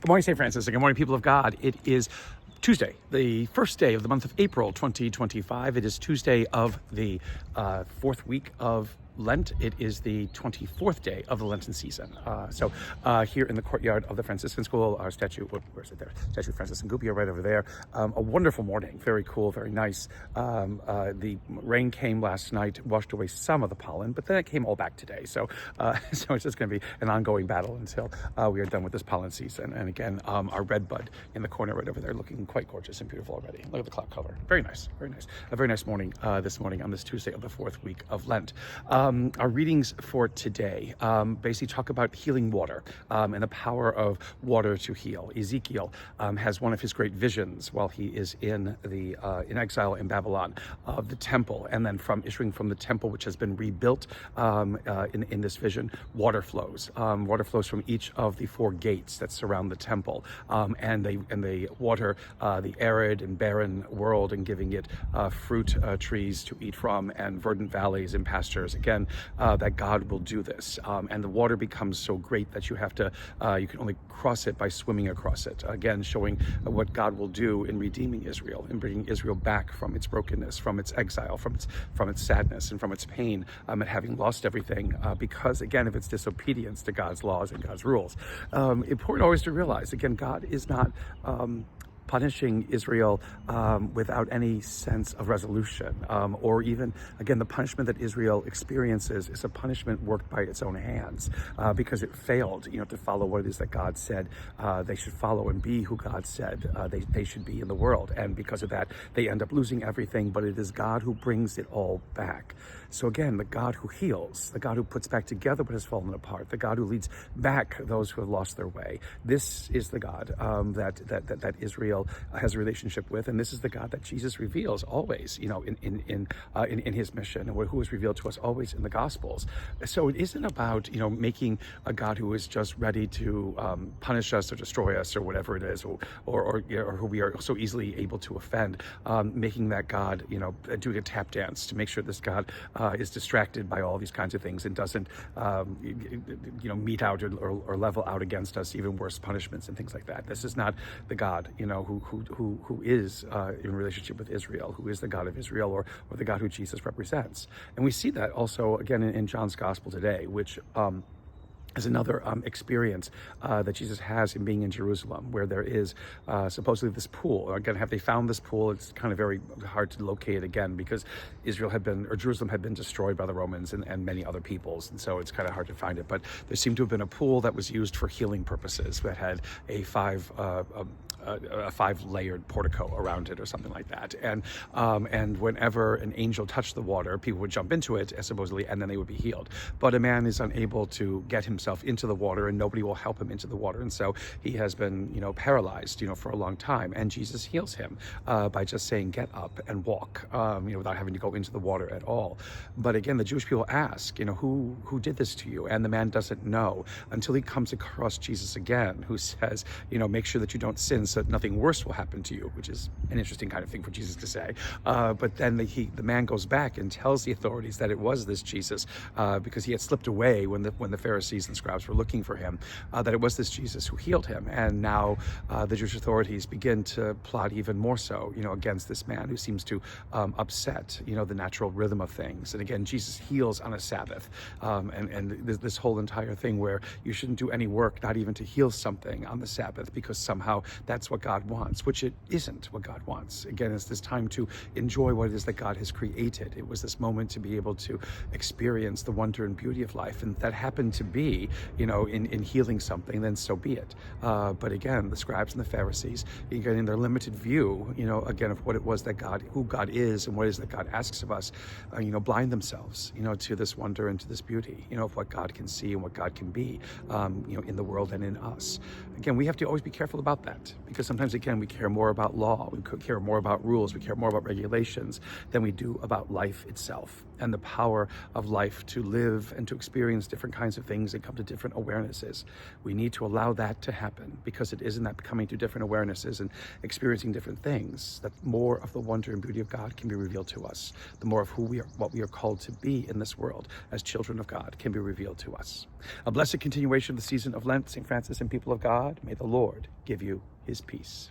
Good morning, St. Francis, and good morning, people of God. It is Tuesday, the first day of the month of April 2025. It is Tuesday of the fourth week of Lent. It is the 24th day of the Lenten season. So here in the courtyard of the Franciscan School, our statue, where's it there? Statue of Francis and Gubbio right over there. A wonderful morning, very cool, very nice. The rain came last night, washed away some of the pollen, but then it came all back today. So so it's just going to be an ongoing battle until we are done with this pollen season. And again, our red bud in the corner right over there looking quite gorgeous and beautiful already. Look at the cloud color. Very nice, very nice. A very nice morning this morning on this Tuesday of the fourth week of Lent. Our readings for today basically talk about healing water and the power of water to heal. Ezekiel has one of his great visions while he is in exile in Babylon of the temple, and then from issuing from the temple, which has been rebuilt in this vision, water flows. Water flows from each of the four gates that surround the temple, and they water the arid and barren world and giving it fruit trees to eat from and verdant valleys and pastures. Again, that God will do this, and the water becomes so great that you can only cross it by swimming across it. Again, showing what God will do in redeeming Israel, in bringing Israel back from its brokenness, from its exile, from its sadness, and from its pain at having lost everything because, again, of its disobedience to God's laws and God's rules. Important always to realize, again, God is not punishing Israel without any sense of resolution, or even, again, the punishment that Israel experiences is a punishment worked by its own hands because it failed, to follow what it is that God said they should follow and be who God said they should be in the world. And because of that, they end up losing everything, but it is God who brings it all back. So again, the God who heals, the God who puts back together what has fallen apart, the God who leads back those who have lost their way. This is the God that Israel has a relationship with, and this is the God that Jesus reveals always, in his mission, and who is revealed to us always in the Gospels. So it isn't about making a God who is just ready to punish us or destroy us or whatever it is, or who we are so easily able to offend. Making that God, doing a tap dance to make sure this God is distracted by all these kinds of things and doesn't, mete out or level out against us even worse punishments and things like that. This is not the God, who is in relationship with Israel, who is the God of Israel, or the God who Jesus represents. And we see that also again in John's Gospel today, which is another experience that Jesus has in being in Jerusalem, where there is supposedly this pool. Again, have they found this pool? It's kind of very hard to locate again because Jerusalem had been destroyed by the Romans and many other peoples, and so it's kind of hard to find it. But there seemed to have been a pool that was used for healing purposes that had a five-layered portico around it or something like that. And whenever an angel touched the water, people would jump into it, supposedly, and then they would be healed. But a man is unable to get himself into the water, and nobody will help him into the water. And so he has been, paralyzed, for a long time. And Jesus heals him by just saying, get up and walk, without having to go into the water at all. But again, the Jewish people ask, who did this to you? And the man doesn't know until he comes across Jesus again, who says, make sure that you don't sin so that nothing worse will happen to you, which is an interesting kind of thing for Jesus to say. But then the man goes back and tells the authorities that it was this Jesus, because he had slipped away when the Pharisees and scribes were looking for him, that it was this Jesus who healed him. And now the Jewish authorities begin to plot even more so, against this man who seems to upset, the natural rhythm of things. And again, Jesus heals on a Sabbath, and this whole entire thing where you shouldn't do any work, not even to heal something on the Sabbath, because somehow that's what God wants, which it isn't what God wants. Again, it's this time to enjoy what it is that God has created. It was this moment to be able to experience the wonder and beauty of life, and that happened to be, in healing something, then so be it. But again, the scribes and the Pharisees, again, in their limited view, again, of what it was that who God is and what it is that God asks of us, blind themselves, to this wonder and to this beauty, of what God can see and what God can be, in the world and in us. Again, we have to always be careful about that, because sometimes, again, we care more about law, we care more about rules, we care more about regulations than we do about life itself. and the power of life to live and to experience different kinds of things and come to different awarenesses. We need to allow that to happen, because it is in that coming to different awarenesses and experiencing different things that more of the wonder and beauty of God can be revealed to us. The more of who we are, what we are called to be in this world as children of God, can be revealed to us. A blessed continuation of the season of Lent, St. Francis and people of God. May the Lord give you his peace.